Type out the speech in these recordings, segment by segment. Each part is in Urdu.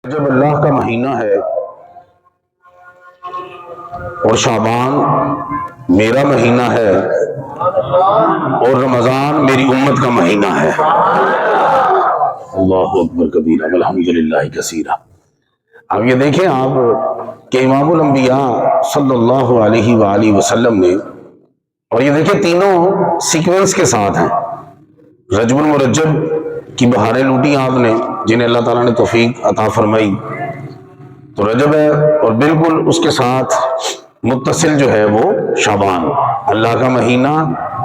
جب اللہ کا مہینہ ہے اور شعبان میرا مہینہ ہے اور رمضان میری امت کا مہینہ ہے۔ اللہ اکبر کبیرہ والحمدللہ کثیرہ۔ اب یہ دیکھیں آپ کہ امام الانبیاء صلی اللہ علیہ وآلہ وسلم نے، اور یہ دیکھیں تینوں سیکوینس کے ساتھ ہیں۔ رجب المرجب کی بہاریں لوٹی آپ نے، جنہیں اللہ تعالیٰ نے توفیق عطا فرمائی، تو رجب ہے، اور بالکل اس کے ساتھ متصل جو ہے وہ شعبان، اللہ کا مہینہ،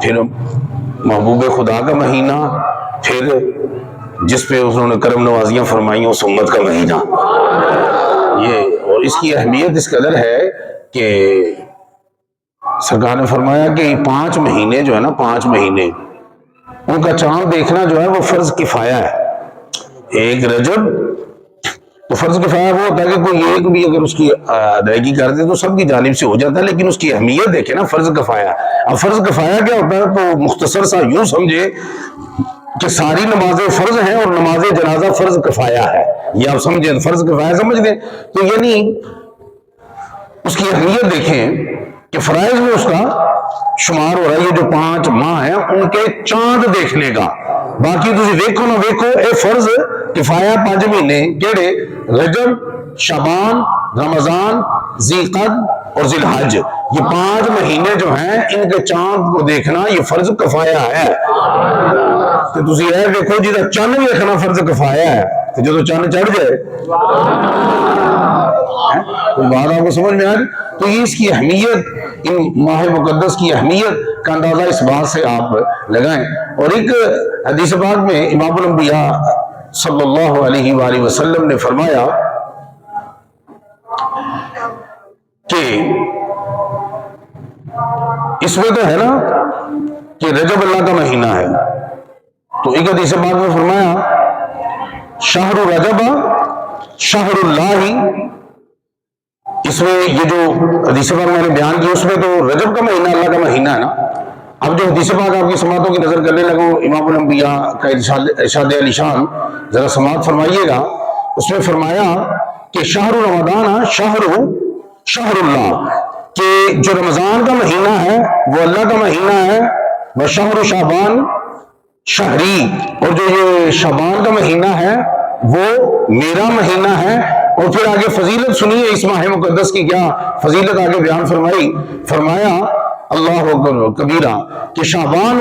پھر محبوب خدا کا مہینہ، پھر جس پہ انہوں نے کرم نوازیاں فرمائی اس امت کا مہینہ۔ یہ اور اس کی اہمیت اس قدر ہے کہ سرکار نے فرمایا کہ 5 مہینے جو ہے نا، 5 مہینے ان کا چاند دیکھنا جو ہے وہ فرض کفایہ ہے۔ ایک رجب تو فرض کفایہ وہ ہوتا ہے کہ کوئی ایک بھی اگر اس کی ادائیگی کر دے تو سب کی جانب سے ہو جاتا ہے، لیکن اس کی اہمیت دیکھیں نا، فرض کفایہ۔ اب فرض کفایہ کیا ہوتا ہے؟ تو مختصر سا یوں سمجھے کہ ساری نمازیں فرض ہیں اور نماز جنازہ فرض کفایہ ہے، یہ آپ سمجھیں، فرض کفایہ سمجھ دیں تو یعنی اس کی اہمیت دیکھیں کہ فرائض میں اس کا شمار ہو رہا ہے۔ یہ جو 5 ماہ ہیں ان کے چاند دیکھنے کا، باقی تسی ویکھو نہ ویکھو اے فرض کفایہ 5 مہینے کیڑے؟ رجب، شعبان، رمضان، ذی القعد اور ذی الحج، یہ 5 مہینے جو ہیں ان کے چاند کو دیکھنا یہ فرض کفایہ ہے۔ تو تسی اے دیکھو جی دا چند دیکھنا فرض کفایہ ہے، تو جو چند چڑھ جائے کوئی بات آپ کو سمجھ میں آ رہی؟ تو یہ اس کی اہمیت، ان ماہ مقدس کی اہمیت کا اندازہ اس بات سے آپ لگائیں۔ اور ایک حدیث پاک میں امام الانبیاء صلی اللہ علیہ وآلہ وسلم نے فرمایا کہ اس میں تو ہے نا کہ رجب اللہ کا مہینہ ہے، تو ایک حدیث پاک میں فرمایا شہر رجب شہر اللہ، اس میں یہ جو حدیث پاک میں نے بیان کی اس میں تو رجب کا مہینہ اللہ کا مہینہ ہے نا۔ اب جو حدیث پاک آپ کی سماعتوں کی نظر کرنے لگو، امام الانبیاء کا ارشاد علی شان ذرا سماعت فرمائیے گا۔ اس میں فرمایا کہ شہر رمضان شہر اللہ، کہ جو رمضان کا مہینہ ہے وہ اللہ کا مہینہ ہے، وہ شہر شعبان شہری، اور جو یہ شعبان کا مہینہ ہے وہ میرا مہینہ ہے۔ اور پھر آگے فضیلت سنیے اس ماہ مقدس کی، کیا فضیلت آگے بیان فرمائی، فرمایا اللہ اکبر کبیرہ کہ شعبان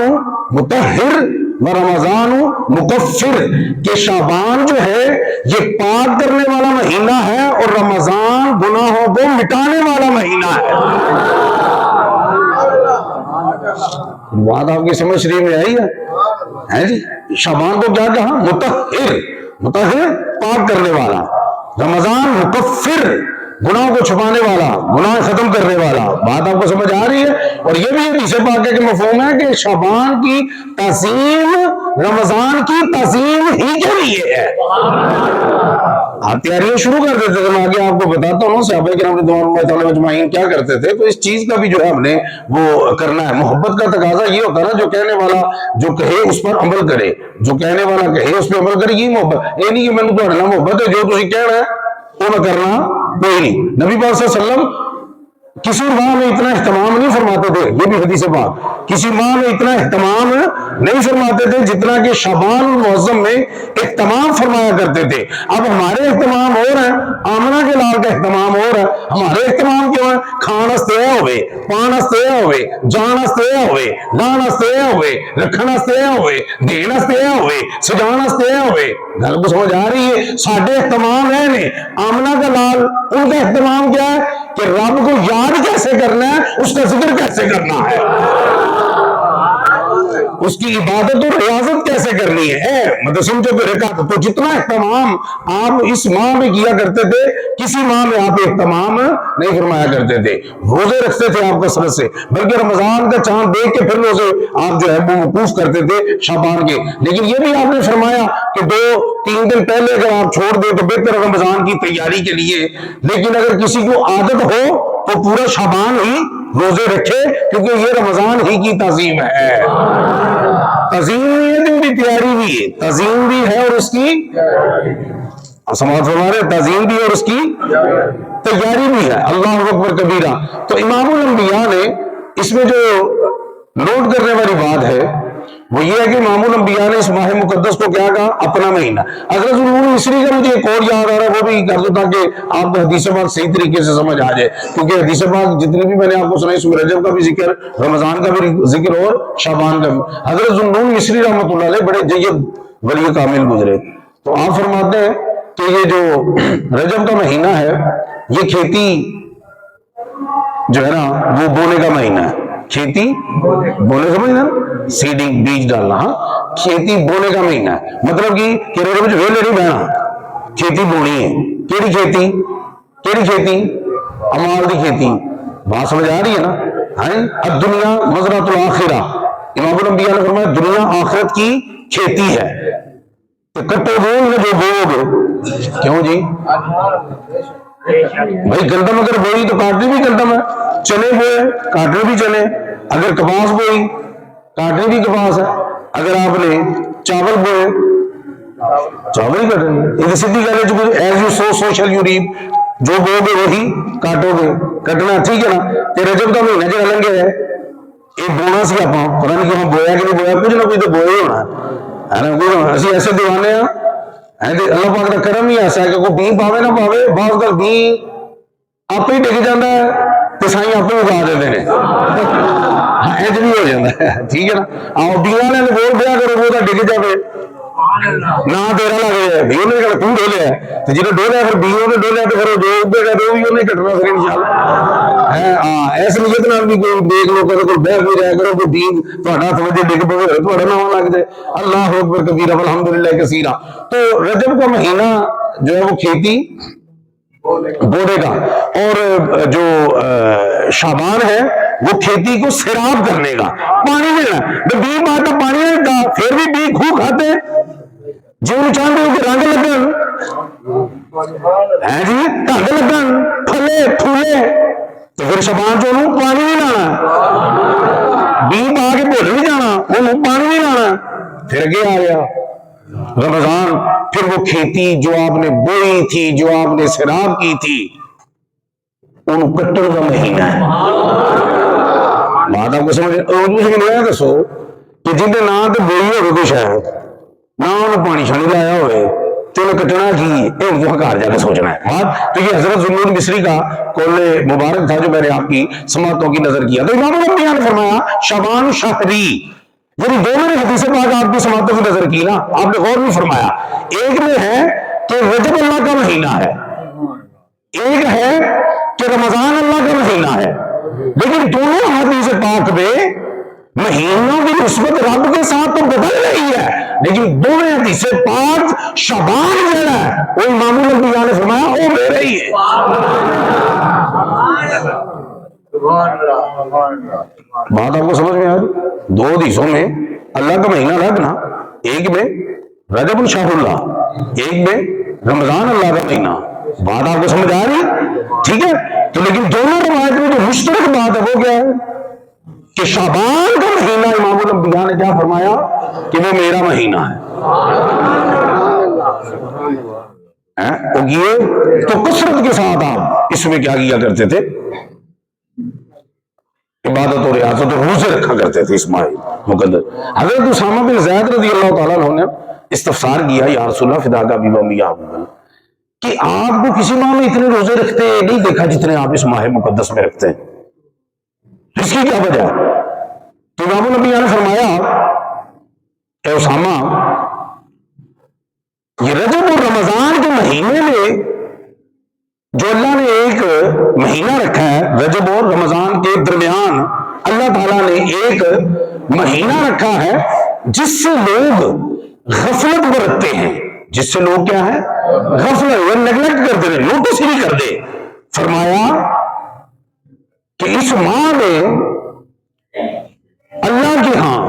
مطہر و رمضان مکفر، کہ شعبان جو ہے یہ پاک کرنے والا مہینہ ہے اور رمضان گناہوں کو مٹانے والا مہینہ ہے۔ بات آپ کی سمجھ شریف میں آئی ہے جی؟ شعبان کو کیا کہا؟ مطہر پاک کرنے والا، رمضان مکفر گناہوں کو چھپانے والا، گناہ ختم کرنے والا۔ بات آپ کو سمجھ آ رہی ہے؟ اور یہ بھی حدیث پاک کے مفہوم ہے کہ شعبان کی تعظیم رمضان کی تعظیم ہی کے لیے ہے۔ آپ تیاریاں شروع کر دیتے تھے، میں آگے آپ کو بتاتا ہوں صحابہ کرام رضوان اللہ تعالیٰ مجمعین کیا کرتے تھے، تو اس چیز کا بھی جو ہے ہم نے وہ کرنا ہے۔ محبت کا تقاضا یہ ہوتا ہے نا، جو کہنے والا جو کہے اس پر عمل کرے، جو کہنے والا کہے اس پہ عمل کرے، یہ محبت۔ یہ نہیں کہ میں نے تو محبت ہے جو تسی کہہ رہے ہیں وہ میں کرنا کوئی نہیں۔ نبی پاک صلی اللہ علیہ وسلم کسی ماہ میں اتنا اہتمام نہیں فرماتے تھے، یہ بھی حدیث پاک، کسی ماہ میں اتنا اہتمام نہیں فرماتے تھے جتنا کہ شعبان المعظم میں اہتمام فرمایا کرتے تھے۔ اب ہمارے اہتمام اور ہیں، آمنہ کے لال کا اہتمام اور ہے، ہمارے اہتمام کیوں ہے؟ کھان ہستے ہوئے، پان ہستے ہوئے، جان ہستے ہوئے، لان ہستے ہوئے، رکھن ہستے ہوئے، دین ہستے ہوئے، سجان ہستے ہوئے۔ گل کو سمجھ آ رہی ہے؟ ساڈے اہتمام ہے نے، آمنہ کا لال ان کا اہتمام کیا ہے کہ رب کو یاد کیسے کرنا ہے، اس کا ذکر کیسے کرنا ہے، اس کی عبادت اور ریاضت کیسے کرنی ہے، مطلب سمجھو کہ رکعت۔ تو جتنا اہتمام آپ اس ماہ میں کیا کرتے تھے کسی ماہ میں آپ اہتمام نہیں فرمایا کرتے تھے۔ روزے رکھتے تھے آپ کثرت سے، بلکہ رمضان کا چاند دیکھ کے پھر روزے آپ جو ہے وہ موقوف کرتے تھے شعبان کے۔ لیکن یہ بھی آپ نے فرمایا کہ 2-3 دن پہلے اگر آپ چھوڑ دیں تو بہتر رمضان کی تیاری کے لیے، لیکن اگر کسی کو عادت ہو تو پورا شعبان ہی روزے رکھے، کیونکہ یہ رمضان ہی کی تعظیم ہے۔ تعظیم بھی ہے، دن کی تیاری بھی ہے، تعظیم بھی ہے اور اس کی سماعت فرما رہے تعظیم بھی اور اس کی تیاری بھی ہے. اللہ اکبر کبیرہ. تو امام الانبیاء نے اس میں جو نوٹ کرنے والی بات ہے وہ یہ ہے کہ امام الانبیاء نے اس ماہ مقدس کو کیا کہا؟ اپنا مہینہ. حضرت ذوالنون مصری کا مجھے ایک اور یاد آ رہا ہے, وہ بھی کر دو تاکہ آپ کو حدیث پاک صحیح طریقے سے سمجھ آ جائے, کیونکہ حدیث پاک جتنی بھی میں نے آپ کو سنائی اس میں رجب کا بھی ذکر, رمضان کا بھی ذکر اور شعبان کا بھی. حضرت ذوالنون مصری رحمۃ اللہ علیہ بڑے جید ولی کامل گزرے. تو آپ فرماتے ہیں کہ یہ جو رجب کا مہینہ ہے یہ کھیتی جو ہے نا وہ بونے کا مہینہ ہے. کھیتی بونے کا مہینہ, سیڈنگ بیج ڈالنا, ہاں کھیتی بونے کا مہینہ ہے. مطلب کہ رجب جو ویلے نہیں بہنا, کھیتی بونی ہے. کیڑی کھیتی؟ کیڑی کھیتی؟ امال دی کھیتی. بات سمجھ آ رہی ہے نا؟ الدنیا مزرعۃ الآخرہ. امام الانبیاء نے فرمایا دنیا آخرت کی کھیتی ہے. تو کٹو گے جو بو گے. کیوں جی بھائی گندم اگر بوئی تو کاٹنی بھی گندم ہے, چنے بوئے کاٹنے بھی چنے, اگر کپاس بوئی کاٹنے بھی کپاس ہے, اگر آپ نے چاول بوئے چاول ہی کٹنے. یہ سیدھی گل ہے, ایز یو سو سو شل یو ریپ. جو بو گے وہی کاٹو گے, کٹنا ٹھیک ہے نا. تے رجب کا مہینہ جو لنگے ہے یہ بونا سی, آپ پتہ نہیں کہ ہم بویا کہ نہیں بویا, کچھ نہ کچھ تو بویا ہی ہونا ہے. اسی ایسے دیوانے ہیں, اللہ پاک کا کرم ہی ایسا ہے کہ کوئی بی پاوے نہ پاوے, بعض کل بی آپ ہی ڈگ جاتا ہے تو سائیں آپ ہی اگا دیتے ہیں. ایج بھی ہو جاتا ہے, ٹھیک ہے نا. آپ بی والے نے بول دیا کرو وہ تو ڈگ جائے نہ تیرا لگ جائے, بھی انہیں کہا تو ڈولیا ہے, تو جنہیں ڈولیا پھر بیوں نے ڈولیا تو پھر جو اگے گا تو بھی انہیں کٹنا پھر انشاءاللہ. ایسے نیت نال بھی کوئی دیکھ لو کرو, کوئی بہ بھی جائے کرو, کوئی دین تھوڑا سمجھے ڈگ پے تھوڑا نہ لگ جائے. اللہ اکبر کبیرہ والحمدللہ کثیرہ. تو رجب کا مہینہ جو ہے وہ کھیتی بونے کا, اور جو شعبان ہے وہ کھیتی کو سیراب کرنے کا, پانی دینا. تو بی بات تو پانی نہیں کا, پھر بھی بی خو کھاتے جو چاہتے ہو کہ رنگ لگن ہے جی, ٹھنڈ لگن, پھلے پھولے, تو پھر شعبان چ پانی نہیں لانا, بی پا کے بھول نہیں جانا, وہ پانی نہیں لانا. پھر اگے آ گیا رمضان, پھر وہ کھیتی جو آپ نے بوئی تھی, جو آپ نے سیراب کی تھی, ان کٹن کا مہینہ ہے. بات آپ کو سمجھ اردو سے نہیں آیا دسو کہ جن کے نام تو بوئی ہوگی کوئی شاید نہ انہوں پانی شانی لایا ہوئے تو انہیں کٹنا کی وہ گھر جا کے سوچنا ہے. بات تو یہ حضرت ذوالنون مصری کا قول مبارک تھا جو میں نے آپ کی سماعتوں کی نظر کیا. تو امام الانبیاء نے فرمایا شعبان شہری, یعنی دو میں نے حدیث پاک آپ کی سماعتوں کی نظر کی نا, آپ نے غور بھی فرمایا. ایک میں ہے کہ رجب اللہ کا مہینہ ہے, ایک ہے کہ رمضان اللہ کا مہینہ ہے, لیکن دونوں حدیث پاک میں مہینوں کی نسبت رب کے ساتھ تو بدل رہی ہے, لیکن دونوں حدیث پاک شعبان جو ہے وہ امام الانبیاء نے فرمایا وہ میرے ہی ہے. بات آپ کو سمجھ میں آ رہی؟ دو حدیثوں میں اللہ کا مہینہ لگنا, ایک میں رجب الشہر اللہ, ایک میں رمضان اللہ کا مہینہ. بات آپ کو سمجھ آ رہی؟ ٹھیک ہے. تو لیکن دونوں روایت میں جو مشترک بات ہے وہ کیا ہے کہ شعبان کا مہینہ امام الانبیاء نے کیا فرمایا کہ وہ میرا مہینہ ہے. تو کثرت کے ساتھ آپ اس میں کیا کیا کرتے تھے, عبادت اور ریاضت اور روزے رکھا کرتے تھے اس ماہ مقدس. حضرت اسامہ بن زید رضی اللہ تعالیٰ عنہ نے استفسار کیا یا رسول اللہ فداک ابی و امی یا ابو, کہ آپ کو کسی ماہ میں اتنے روزے رکھتے نہیں دیکھا جتنے آپ اس ماہ مقدس میں رکھتے ہیں, اس کی کیا وجہ ہے؟ تو امام الانبیاء نے فرمایا اے اسامہ, یہ رجب اور رمضان کے مہینے میں جو اللہ نے ایک مہینہ رکھا ہے, رجب اور رمضان کے درمیان اللہ تعالیٰ نے ایک مہینہ رکھا ہے جس سے لوگ غفلت برتتے ہیں, جس سے لوگ کیا ہے غفلت نیگلیکٹ کرتے ہیں, نوٹس ہی نہیں کرتے. فرمایا کہ اس ماہ میں اللہ کے ہاں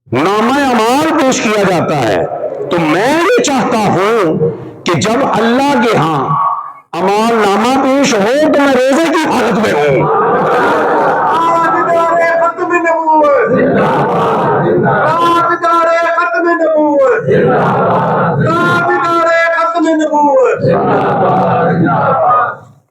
نامہ اعمال پیش کیا جاتا ہے, تو میں یہ چاہتا ہوں کہ جب اللہ کے ہاں اعمال نامہ پیش ہو تو میں روزے کی حالت میں ہوں.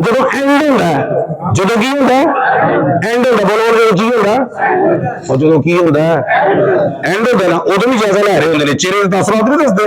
ਜਦੋਂ ਐਂਡ ਹੁੰਦਾ ਹੈ। ਜਦੋਂ ਕੀ ਹੁੰਦਾ ਐਂਡ ਹੁੰਦਾ, ਬੋਲੋ ਕੀ ਹੁੰਦਾ, ਉਹ ਜਦੋਂ ਕੀ ਹੁੰਦਾ ਐਂਡ ਹੁੰਦਾ ਨਾ, ਉਦੋਂ ਵੀ ਜਾਇਜ਼ਾ ਲੈ ਰਹੇ ਹੁੰਦੇ ਨੇ। ਚਿਹਰੇ ਦੇ ਤਾਸਰਾਤ ਨਹੀਂ ਦੱਸਦੇ,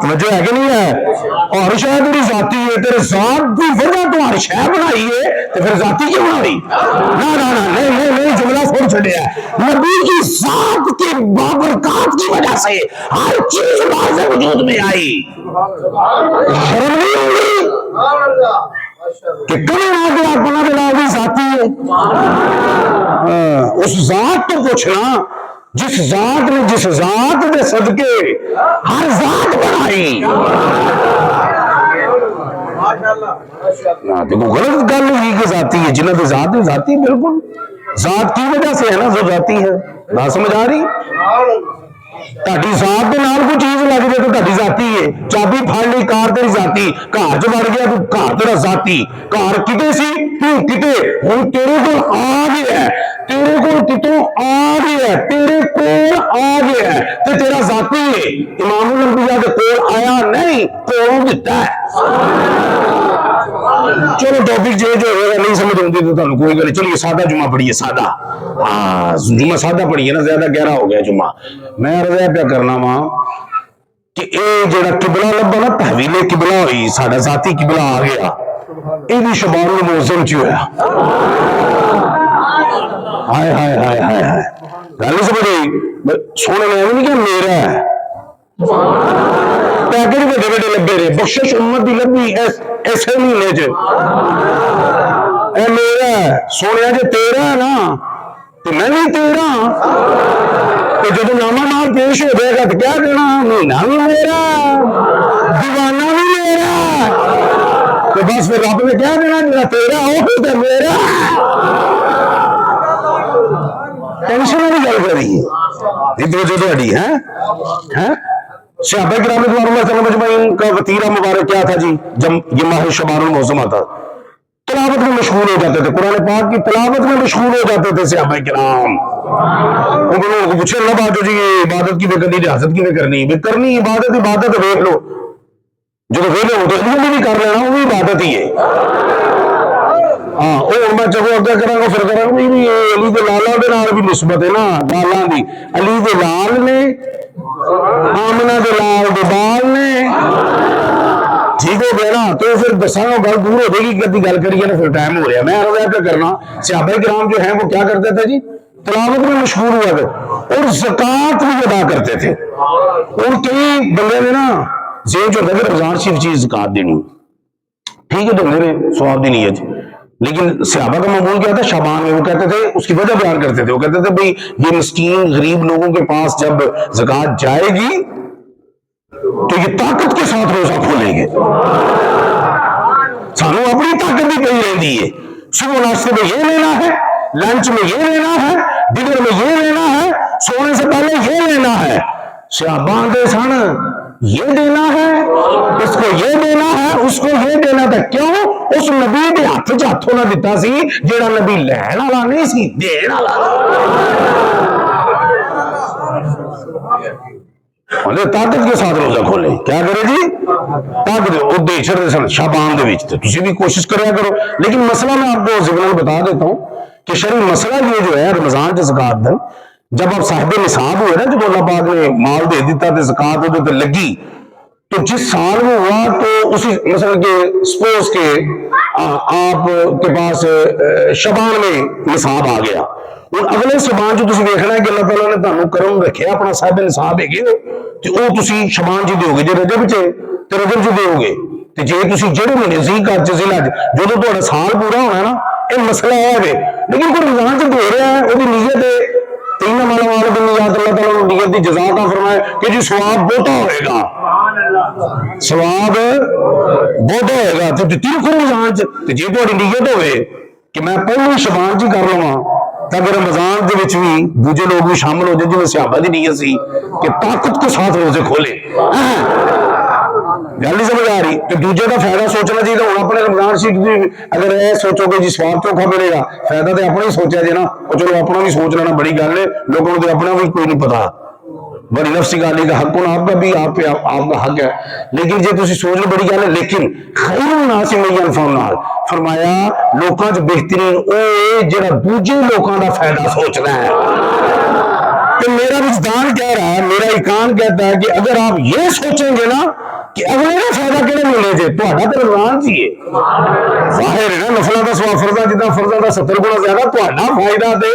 توجہ ہے کہ نہیں ہے؟ اور شاید تیری ذاتی ہے، تیرے ذات کی وجہ تو ہر شے بنائی ہے، تو پھر ذاتی کیوں بنائی؟ نہیں، جملہ پھر چھڑیا ہے، نبی کی ذات کے بابرکات کی وجہ سے ہر چیز واضح وجود میں آئی۔ شرم نہیں ہوگی کہ کبھی نہ کہ اپنا بلا بھی ذاتی ہے؟ اس ذات تو پوچھنا جس ذات نے جس ذات کے صدقے ہر ذات بنائی۔ دیکھو غلط گل ہوئی کہ ذاتی ہے، جنہوں نے ذات ہے ذاتی، بالکل ذات کی وجہ سے ہے نا جو ذاتی ہے۔ بات سمجھ آ رہی؟ تہاڈی ذات دے نال کوئی چیز لگ جائے تو تہاڈی ذاتی ہے۔ چابی پھڑ لی کار تیری ذاتی، گھر چ وڑ گیا تو گھر تیرا ذاتی، گھر کتے سی تو کتے، ہن تیرے کول آ گیا ہے، تیرے کول کتوں آ گیا ہے، تیرے کول آ گیا ہے تے تیرا ذاتی ہے۔ امام الانبیاء دے کول آیا نہیں، کولوں دتا ہے۔ چلو ٹاپک چینج ہو گیا، نہیں سمجھ آتی تو تمہیں کوئی گل، چلیے سادہ جمعہ پڑھیے، سادہ جمعہ سادہ پڑھیے نا، زیادہ گہرا ہو گیا جمعہ۔ میں عرض پیا کرنا وا کہ اے جڑا قبلہ لبا نا، تحویل قبلہ ہوئی، ساڈا ذاتی قبلہ آ گیا، یہ بھی شبان المعظم چ ہویا۔ ہائے ہائے ہائے ہائے ہائے، گل سمجھ آئی؟ سونے میں نہیں کہ میرا ہے، پیکٹ بڑے بڑے لبے رہے، بخشش امت دی لبی ایسے مہینے چ، اے میرا ہے سونے، جی تیرا ہے نا تو میں بھی تیرا، تو جب نامہ نام پیش ہو جائے گا تو کیا کہنا؟ مہینہ بھی میرا، دیوانہ بھی میرا، تو بس پھر رب نے کیا دینا؟ میرا تیرا ہو تو میرا۔ ٹینشن والی گل کری ہے۔ صحابہ کرام رضوان اللہ تعالیٰ مجمعین کا وتیرہ مبارک کیا تھا جی؟ جب یہ ماہ شبان المعظم آتا، تلاوت میں مشغول ہو جاتے تھے، قرآن پاک کی تلاوت میں مشغول ہو جاتے تھے صحابہ کرام۔ ان لوگوں کو پوچھے اللہ بات جی عبادت کی کرنی، ریاست کی کرنی، کرنی عبادت دیکھ لو، جو ویلے ہو تو بھی کر لینا، وہ بھی عبادت ہی ہے۔ ہاں وہ میں چلو اگے کرا گا، پھر کرا گا بھی علی دے لالا دے نال بھی نسبت ہے نا، لالا دی، علی دے لال نے، آمنہ دے لال دے بال نے، ٹھیک ہو گیا نا؟ تو پھر دساں گل دور ہو جائے گی، کدی گل کریے نا، پھر ٹائم ہو رہا ہے۔ میں عرض پہ کرنا صحابہ کرام جو ہیں وہ کیا کرتے تھے جی؟ تلاوت میں مشغول ہوا تھے اور زکوٰۃ بھی ادا کرتے تھے۔ اور کئی بندے نے نا ذہن جو ہوتا ہے رمضان شریف چیز زکوٰۃ دینی، ٹھیک ہے تو میرے ثواب دی نیت، لیکن صحابہ کا معمول کیا تھا؟ شعبان میں وہ کہتے تھے، اس کی وجہ بیان کرتے تھے، وہ کہتے تھے بھئی یہ مسکین غریب لوگوں کے پاس جب زکوٰۃ جائے گی تو یہ طاقت کے ساتھ روزہ کھولیں گے، سانو اپنی طاقت بھی پئی رہتی ہے، صبح ناشتے میں یہ لینا ہے، لنچ میں یہ لینا ہے، ڈنر میں یہ لینا ہے، سونے سے پہلے یہ لینا ہے۔ صحابہ دے سن یہ دینا ہے، اس کو یہ دینا ہے، اس کو یہ دینا تھا، کیوں؟ اس نبی دے ہاتھ چ ہاتھوں نہ دیتا سی جیڑا نبی لین والا نہیں سی، دین والا۔ طاقت کے ساتھ روزہ کھولے، کیا کرے جی؟ طاقت وہ دے چھڑتے سن شعبان دے وچ، تسی بھی کوشش کریا کرو۔ لیکن مسئلہ میں آپ کو ضمن بتا دیتا ہوں کہ شرعی مسئلہ یہ جو ہے رمضان کے زکوٰۃ دن، جب آپ صاحب نصاب ہوئے نا، جب اللہ پاک نے مال دے دیتا تو زکوٰۃ وہ تے لگی، تو جس سال وہ ہوا تو اسی مثلا کہ سپوز کے آپ کے پاس شبان میں نصاب آ گیا، اور اگلے شبان جو تسی دیکھنا ہے کہ اللہ تعالیٰ نے تانوں کرم رکھیا اپنا صاحب نصاب ہے کہ وہ تسی شبان جی دیو گے، جی رجب چ تے رجب چ دیو گے، تے جے تسی جڑے مہینے ذیقعدہ ذیلحج جدوں تہاڈا سال پورا ہونا نا، یہ مسئلہ ہے لیکن کوئی رمضان چ دے رہا ہے، وہ نیت ہے تین مالا والے دن یاد اللہ تعالیٰ نے نیت دی جزا عطا فرمائے کہ جی ثواب بہتا ہوئے گا، ثواب بہتا ہوئے گا، تو تین کو رمضان چ جی تہاڈی نیت ہوئے کہ میں پہلی شبان چ کر لواں تاکہ رمضان دے وچ بھی دوجے لوگ بھی شامل ہو جائے، جنہیں صحابہ دی نیت سی کہ طاقت کے ساتھ روزے کھولے۔ گل نہیں سمجھ آ رہی؟ تو دوجے کا فائدہ سوچنا چاہیے۔ ہوں اپنے رمضان شریف اگر یہ سوچو کہ جی سواب چوکھا ملے گا، فائدہ تو اپنا ہی سوچا جی نا، چلو اپنا بھی سوچ لینا بڑی گل ہے، لوگوں کو اپنا بھی کوئی نہیں پتا، بڑی نفسی گالی کا حق ہونا آپ کا بھی، آپ کا حق ہے، لیکن جی تھی سوچ لو بڑی گل ہے۔ لیکن خیر الناس من انفعهم الناس، فرمایا لوکاں چ بہترین وہ جڑا دوجے لوکاں دا فائدہ سوچنا ہے، تو میرا وجدان کہہ رہا ہے, میرا ایقان کہتا ہے کہ اگر آپ یہ سوچیں گے نا کہ اگلے کا فائدہ کہڑے ملے جے تو رمضان چاہیے, ظاہر ہے نا نفلوں کا سوا فرضاں جتنا فرضاں کا 70 گنا زیادہ تو فائدہ دے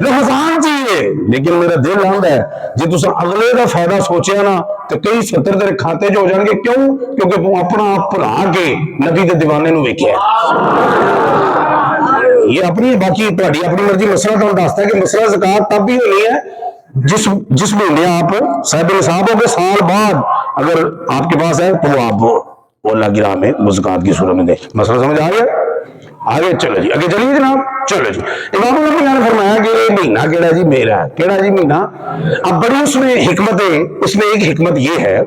رمضان چاہیے. لیکن میرا دل آندا ہے جی تسا اگلے کا فائدہ سوچیا نا تو کئی 70 تیرے کھاتے جو ہو جان گے. کیوں؟ کیونکہ تو اپنا آپ بھلا کے نبی دے دیوانے نو ویکھیا. یہ اپنی باقی تہاڈی اپنی مرضی. مسئلہ تو دستا ہے کہ مسئلہ زکات تب بھی ہونی ہے جس مہینے آپ صاحب نصاب ہو گے, سال بعد اگر آپ کے پاس ہے تو وہ آپ وہ اللہ کی راہ میں زکات کی صورت میں دے. مسئلہ سمجھ آ گیا؟ آگے چلو جی, آگے چلیے جناب. چلو جی, امام اللہ نے فرمایا کہ یہ مہینہ کیڑا جی میرا ہے. کیڑا جی مہینہ؟ اب بڑی اس میں حکمت ہے. اس میں ایک حکمت یہ ہے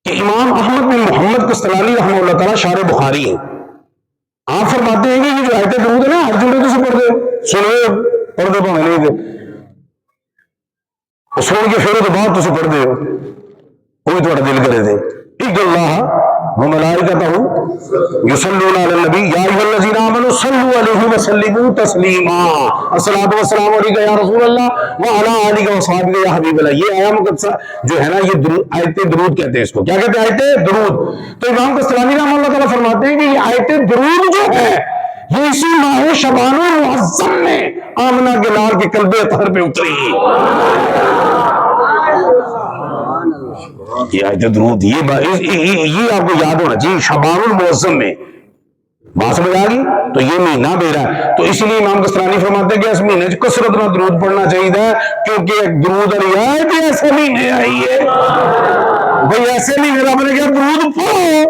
کہ امام احمد بن محمد قسطلانی رحمہ اللہ تعالیٰ شارح بخاری ہیں. آپ فرماتے ہیں کہ یہ جو آیت درود ہے نا ہر جملے تسی پڑھ دے سنو پڑھ دے پاویں نہیں دے سن کے پھر بعد تسی پڑھ دے کوئی تھوڑا دل کرے دے. اِنَّ اللَّهَ وَمَلَائِكَتَهُ يُصَلُّونَ عَلَى النَّبِيِّ يَا أَيُّهَا الَّذِينَ آمَنُوا صَلُّوا عَلَيْهِ وَسَلِّمُوا تَسْلِيمًا الصَّلَاةُ وَالسَّلَامُ عَلَيْكَ يَا رَسُولَ اللَّهِ وَعَلَىٰ آلِكَ وَأَصْحَابِكَ يَا حَبِيبَ اللَّهِ. یہ آیا مقدسہ جو ہے نا یہ آیت درود کہتے ہیں. اس کو کیا کہتے ہیں؟ آیت درود. تو امام قسطلانی رحمہ اللہ تعالیٰ فرماتے ہیں کہ یہ آیت درود جو ہے یہ اسی ماہ شعبان المعظم میں آمنہ کے لال کے قلب اطہر پہ اتری. یہ آیت درود یہ آپ کو یاد ہونا چاہیے. شعبان المعظم میں بات سمجھ آ گئی. تو یہ مہینہ میرا ہے تو اس لیے امام قسطلانی فرماتے ہیں کہ اس مہینے کثرت میں درود پڑھنا چاہیے کیونکہ درود رعایت ایسے مہینے آئی ہے بھائی ایسے مہینے رب نے کیا درود پڑھو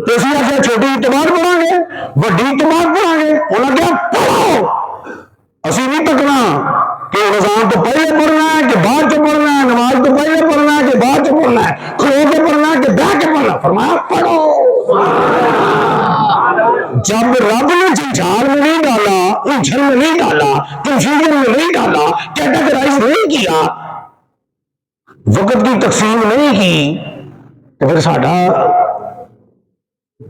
تو اسی آخر چھوٹی اعتماد پڑھا گے وڈی اعتماد پڑھا گے انہیں کیا پڑھو. اسی نہیں تکنا کہ رمضان تو پہلے پڑھنا ہے کہ بعد چ پڑھنا ہے, نماز تو پہلے پڑھنا ہے کہ بعد چ پڑھنا ہے, کھلو کے پڑھنا ہے کہ بیٹھ کے پڑھنا. فرمایا پڑھو. جب رب نے جنجال میں نہیں ڈالا, الجھن میں نہیں ڈالا, کنفیوژن میں نہیں ڈالا, کیٹاگرائز نہیں کیا, وقت کی تقسیم نہیں کی تو پھر ساڈا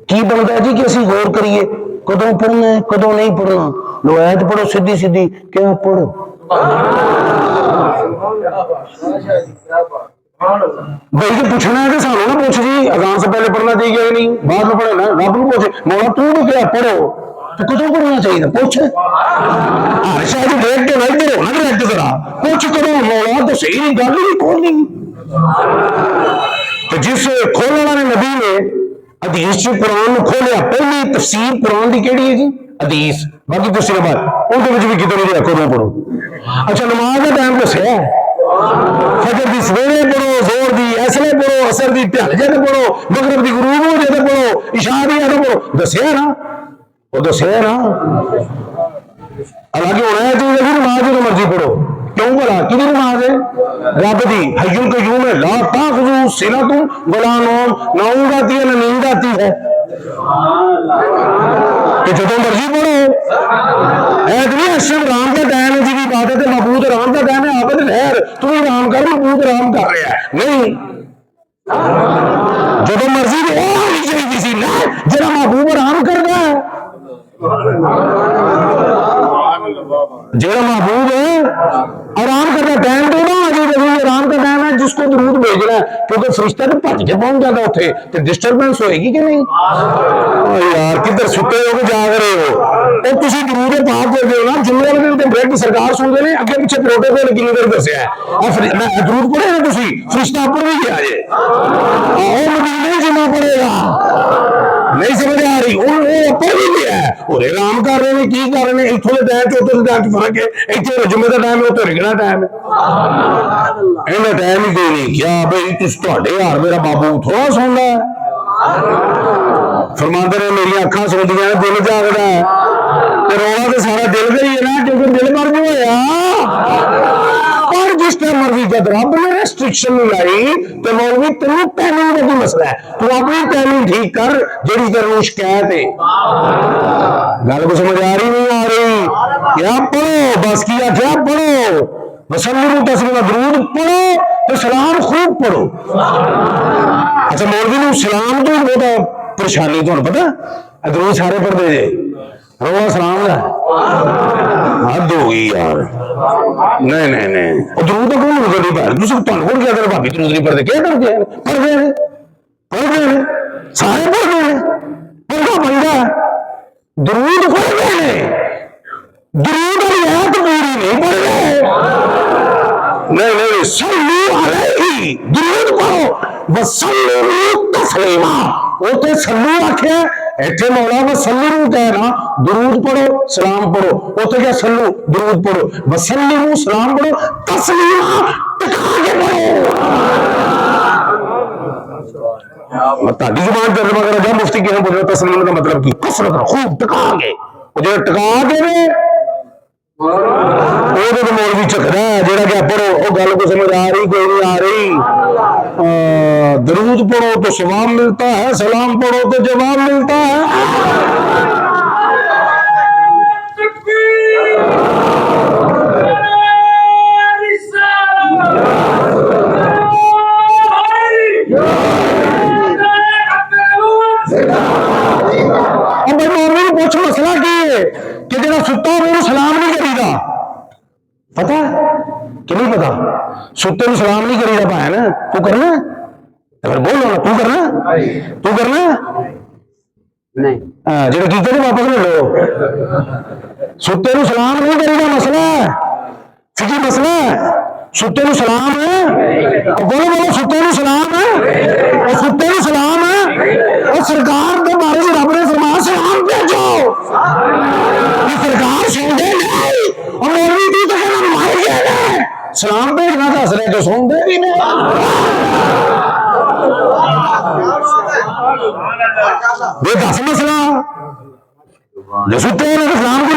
کی بنتا ہے جی کہ اسی غور کریے کدوں پڑھنا ہے کدوں نہیں پڑھنا. لو آیت پڑھو سیدھی سیدھی کیا پڑھو بھائی تو پوچھنا ہے کہ سانو نہ پوچھ جی اذان سے پہلے پڑھنا چاہیے کہ نہیں بعد میں پڑھنا رب نو پوچھے مولا تو کیا پڑھو تو کدوں پڑھنا چاہیے پوچھ. شاید دیکھ کے نہیں کرو نا ڈائریکٹ ذرا کچھ کرو مولا تو صحیح نہیں گل نہیں کھولنی. تو جس کھولنے والے نبی نے حدیث سے قرآن کو کھولیا پہلی تفسیر قرآن کی کیڑی ہے جی حدیث. باقی تفسیر بعد ان بھی کتنے نہیں کدوں پڑھو. اچھا نماز کا ٹائم دسیا فجر دی سویرے پڑھو, زور دی ایسلے پڑھو, اثر دی ڈھل جائے پڑھو, مغرب دی غروب ہو جائے پڑھو, عشاء دی جائے پڑھو. دسیا نا وہ دسیا نا. حالانکہ ہونا چاہیے کہ نماز جو مرضی پڑھو. کیوں بھلا کی نماز ہے رب دی حی القیوم ہے لا تاخذہ سنۃ ولا نوم, نہ اونگ آتی ہے نہ نیند آتی ہے کہ جدوں مرضی پڑھو. رام کا ٹائم ہے جی عبادت ہے محبوب رام کا ٹائم ہے عابد خیر تو آرام کر محبوب رام کر رہا ہے نہیں جدوں مرضی ہونی چاہیے سی نا جہاں محبوب آرام کرتا ہے جہاں محبوب ہے آرام کرنا ٹائم تو نہ آرام کا ٹائم ہے جس کو درود بھیجنا ہے کیونکہ فرشتہ تو بھج کے پہنچ جاتا اتنے تو ڈسٹربینس ہوئے گی کہ نہیں. یار کدھر ستے ہو کہ جاگ رہے ہو اور تھی درود پاک کرتے ہو نا جملے والے بریک سرکار سنتے ہیں اگے پیچھے پروٹوکول کن کر دسیا ہے درود پڑھے نا تھی فرشتہ پر بھی کیا جائے مدینے جمع پڑے گا نہیں سمجھ آ رہی اوپر بھی لیا ہے اور آرام کر رہے ہیں کی کر رہے ہیں اتوں کے ٹائم چوتھے ٹائم فرق ہے اتنے جمعے کا ٹائم ہے اتنے رگڑا ٹائم ہے ٹائم ہی کوئی نہیں کیا بھائی تے یار میرا بابو تھوڑا سننا ہے فرماتے نے میری اکھاں سوندیاں دل جاگتا ہے رونا تو سارا دل کا ہی ہے نا کیونکہ دل مر جو ہوا پر جس ٹائم مرضی جب رب نے ریسٹرکشن لائی تو مولوی تینوں ٹائمنگ کا کوئی مسئلہ ہے تو اپنی ٹائمنگ ٹھیک کر جیڑی تینوں شکایت ہے گل کو سمجھ آ رہی نہیں آ رہی کیا پڑھو بس کیا کیا پڑھو وسلم تسلیما درود پڑھو تو سلام خوب پڑھو. اچھا مولوی نے سلام تو بہت پریشانی تمہیں پتا درود سارے پڑھتے جے روا سلام ہے حد ہو گئی یار. نہیں نہیں نہیں درود تو کون نہیں پڑھ تم کون کیا کر بھابی درود نہیں پڑھتے کیا کرتے ہیں پڑھ گئے ہیں پڑھ گئے ہیں سارے پڑھ گئے ہیں پڑھنا بندہ درود پڑھ گئے ہیں درود والی آیت پوری نہیں پڑھ گئے نہیں نہیں صلو علیہ درود پڑھو وسلموا تسلیما وہ تو سلو آخیا ایتھے مولا وسلموا کہنا درود پڑھو سلام پڑھو وہ تو کیا سلو درود پڑھو وسلموا سلام پڑھو تسلیما ٹکا کے پڑھو تاری زبان ترجمہ کرنا جب مفتی کے ہم بول رہے تسلیم کا مطلب کی کثرت خوب ٹکا کے وہ جو ٹکا کے وہ تو مولوی چکھدا ہے جڑا کہ پڑھو وہ گل کو سمجھ آ رہی کوئی نہیں آ رہی درود پڑھو تو ثواب ملتا ہے سلام پڑھو تو جواب ملتا ہے اب بھائی مولوی کو پوچھ مسئلہ کی ہے کہ جڑا ستا وہ سلام نہیں کریدا پتا ہے کہ نہیں پتا ستے میں سلام نہیں کریدا پایا نا تو کرنا اگر بولو نا تو کرنا نہیں جڑا کیتے نے واپس لے لو ستے میں سلام نہیں کریدا مسئلہ ہے فقہی مسئلہ ہے ستے میں سلام ہے بولو بولو ستے میں سلام ہے اور ستے میں سلام ہے اور سرکار کے بارے میں رب نے فرمایا سلام بھیجو سرکار سن دے نہیں اور مولوی تو کہنا مار گیا سلام بھیجنا دس رہے تو سن دے بھی نہیں یہ دس مسئلہ جو ستے ہیں سلام کو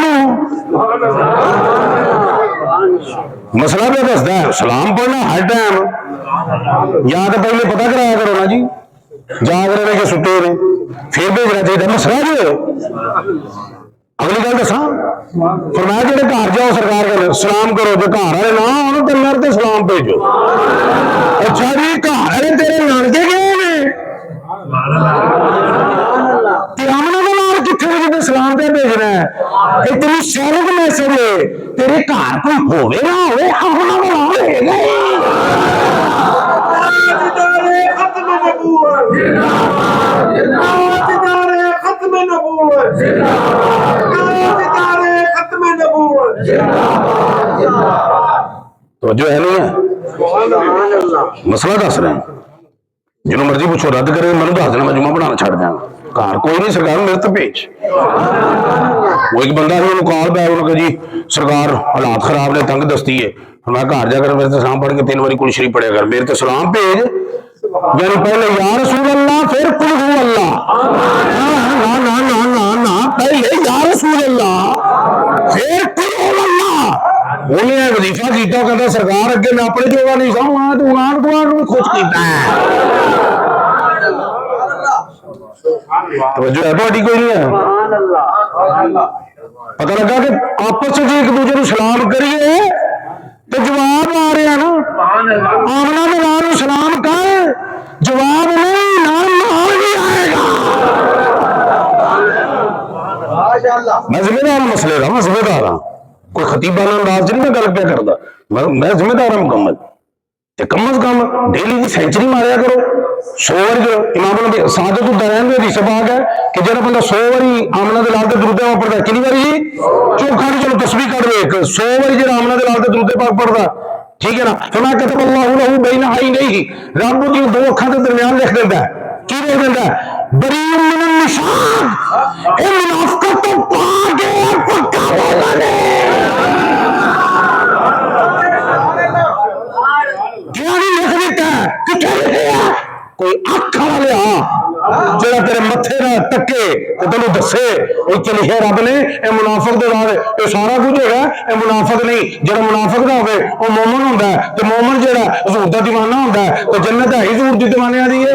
مسئلہ پہ دستا ہے سلام پڑھنا ہر ٹائم یا تو پہلے پتہ کرایا کرو نا جی جاگ رہے کہ ستے نے پھر بھیجنا چاہیے مسئلہ جو اگلی گل دساں فرمایا جڑے گھر جاؤ سرکار کے سلام کرو جو گھر والے نہ آن کلر تے سلام بھیجو اچھا جی گھر والے تیرے نانکے گئے نے آمنا کا نام کتنے بجے سلام پہ بھیجنا ہے یہ تیری سیلک میسج ہے تیرے گھر کوئی ہوے نہ ہوے آمنا کا نام لے گئے توجہ ہے نہیں ہے مسئلہ دس رہے ہیں جنہوں مرضی پوچھو رد کرے میں دس دینا میں جمعہ بنانا چھڑ دیا گھر کوئی نہیں سرکار میرے تو بھیج وہ ایک بندہ ہے کال پہ انہوں نے کہا جی سرکار حالات خراب نے تنگ دستی ہے میں گھر جا کر میرے تو سلام پڑھ کے 3 باری کل شریف پڑھے کر میرے تو سلام بھیج یعنی پہلے یا رسول اللہ پھر قل هو اللہ نا پہلے یا رسول اللہ پھر قل هو اللہ انہیں وظیفہ کیتا کہتا سرکار اگے میں اپنے جوگا نہیں سا وہاں تو انہاں کو کچھ کیتا ہے توجہ ہے بڑی کوئی نہیں ہے پتہ لگا کہ آپس سے ایک دوسرے کو سلام کریے تو جواب آ رہے ہیں نا آمنا میں نام سلام کر جواب نہیں نام بھی آئے گا میں ذمہ دار ہوں مسئلے کا میں ذمہ دار ہوں کوئی خطیبانہ انداز نہیں میں گل پہ کرتا میں ذمہ دار ہوں مکمل کم از کم ڈیلی کی سینچری ماریا کرو 100 بار جو امام سعادت الدارین میں حدیث پاک ہے کہ جڑا بندہ 100 باری آمنہ دے لال تے درود پاک پڑھدا ہے کتنی باری جی چوکھا نہیں چلو تسبیح کر لے 100 باری جڑا آمنہ دے لال تے درود پاک پڑھدا ٹھیک ہے نا فرمایا کتب اللہ لہ بین عینیہ رب دی 2 اکھاں دے درمیان لکھ دیندا ہے کی لکھ دیندا ہے بری من النفاق اے منافقت تو پاک ہے پکا مومن ہے کوئی اکھ والا لیا جڑا تیرے متھے نہ ٹکے تے تینوں دسے اتنے لکھے رب نے اے منافق دے بعد اے سارا کچھ ہوگا اے منافق نہیں جڑا منافق نہ ہوے او مومن ہوندا ہے تے مومن جڑا حضور دا دیوانہ ہوندا ہے تے جنت ہے حضور دی دیوانیاں دی ہے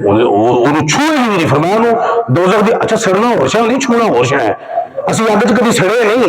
ਉਹਨੂੰ ਛੂਹੇ ਹੀ ਨਹੀਂ, ਫਰਮਾਇਆ ਉਹਨੂੰ ਦੋਜ਼ਖ ਦੀ ਅੱਛਾ ਸੜਨਾ ਹੋਰ ਸ਼ੈ ਨਹੀਂ, ਛੂਹਣਾ ਹੋਰ ਸ਼ੈ ਹੈ। ਅਸੀਂ ਅੱਗ 'ਚ ਕਦੀ ਸੜੇ ਨਹੀਂ,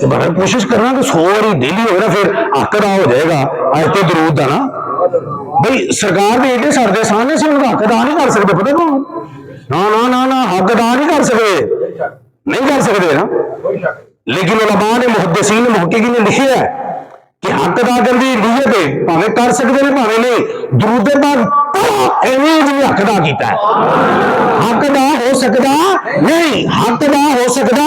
ਤੇ ਬੜਾ ਕੋਸ਼ਿਸ਼ ਕਰਨਾ ਕਿ 100 ਵਾਰੀ ਡੇਲੀ ਹੋਵੇ ਨਾ, ਫਿਰ ਹੱਕ ਅਦਾ ਹੋ ਜਾਏਗਾ ਆਇਤੇ ਦਰੂਦ ਦਾ ਨਾ। ਬਈ ਸਰਕਾਰ ਦੇ ਏਡੇ ਸਾਡੇ ਸਾਹਮਣੇ ਸੀ, ਉਹਦਾ ਹੱਕ ਅਦਾ ਨਹੀਂ ਕਰ ਸਕਦੇ, ਪਤਾ ਕੌਣ? ਨਾ ਨਾ ਨਾ ਨਾ, ਹੱਕ ਅਦਾ ਨਹੀਂ ਕਰ ਸਕਦੇ, ਨਹੀਂ ਕਰ ਸਕਦੇ ਨਾ। ਲੇਕਿਨ ਉਲਮਾ ਨੇ, ਮੁਹੱਦਿਸੀਨ ਨੇ, ਮੁਹੱਕਿਕੀਨ ਨੇ ਲਿਖਿਆ ਕਿ ਹੱਕ ਅਦਾ ਕਰਨ ਦੀ ਨੀਅਤ ਹੈ, ਭਾਵੇਂ ਕਰ ਸਕਦੇ ਨੇ ਭਾਵੇਂ ਨਹੀਂ। ਦਰੂਦ ਪਾਕ ਐਵੇਂ ਜਿਵੇਂ ਹੱਕ ਅਦਾ ਕੀਤਾ ਹੈ। ਹੱਕ ਅਦਾ ਹੋ ਸਕਦਾ ਨਹੀਂ, ਹੱਕ ਅਦਾ ਹੋ ਸਕਦਾ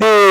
ਤੇ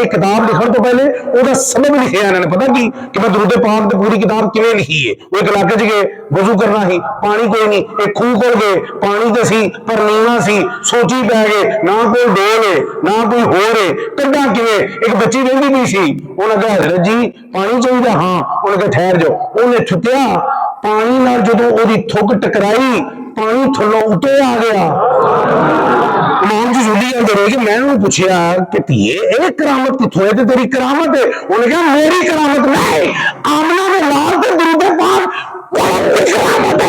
ਇਹ ਕਿਤਾਬ ਲਿਖਣ ਤੋਂ ਪਹਿਲੇ ਉਹਦਾ ਸਬਬ ਲਿਖਿਆ ਇਹਨਾਂ ਨੇ। ਪਤਾ ਕੀ ਕਿ ਮੈਂ ਦਰੂਦ ਪਾਕ ਦੀ ਪੂਰੀ ਕਿਤਾਬ ਕਿਵੇਂ ਲਿਖੀ ਹੈ। ਉਹ ਇੱਕ ਇਲਾਕੇ 'ਚ ਗਏ, ਵਜ਼ੂ ਕਰਨਾ ਸੀ, ਪਾਣੀ ਕੋਈ ਨਹੀਂ, ਇੱਕ ਖੂਹ ਕੋਲ ਗਏ, ਪਾਣੀ ਤੇ ਸੀ ਪਰ ਨੀਵਾਂ ਸੀ, ਸੋਚੀ ਪੈ ਗਏ, ਨਾ ਕੋਈ ਡੋਲ ਹੈ ਨਾ ਕੋਈ ਹੋਰ ਹੈ, ਕੱਢਾਂ ਕਿਵੇਂ? ਇੱਕ ਬੱਚੀ ਰਹਿੰਦੀ ਪਈ ਸੀ, ਉਹਨੇ ਕਿਹਾ ਹਜ਼ਰਤ ਜੀ ਪਾਣੀ ਚਾਹੀਦਾ? ਹਾਂ। ਉਹਨੇ ਕਿਹਾ ਠਹਿਰ ਜਾਓ। ਉਹਨੇ ਛੁੱਟਿਆ, ਪਾਣੀ ਨਾਲ ਜਦੋਂ ਉਹਦੀ ਥੁੱਕ ਟਕਰਾਈ, ਪਾਣੀ ਥੱਲੋਂ ਉੱਤੇ ਆ ਗਿਆ। ਇਮਾਮ ਜਜ਼ੂਲੀ ਆਂਦੇ ਰਹੇ ਕਿ ਮੈਂ ਉਹਨੂੰ ਪੁੱਛਿਆ ਕਿ ਧੀਏ ਇਹ ਕਰਾਮਤ ਕਿੱਥੋਂ ਹੈ? ਤੇ ਤੇਰੀ ਕਰਾਮਤ ਹੈ? ਉਹਨੇ ਕਿਹਾ ਮੇਰੀ ਕਰਾਮਤ ਨਹੀਂ, ਆਮਨਾ ਦੇ ਲਾਲ ਤੇ ਦਰੂਦ ਪਾਕ ਦੀ ਕਰਾਮਤ ਹੈ।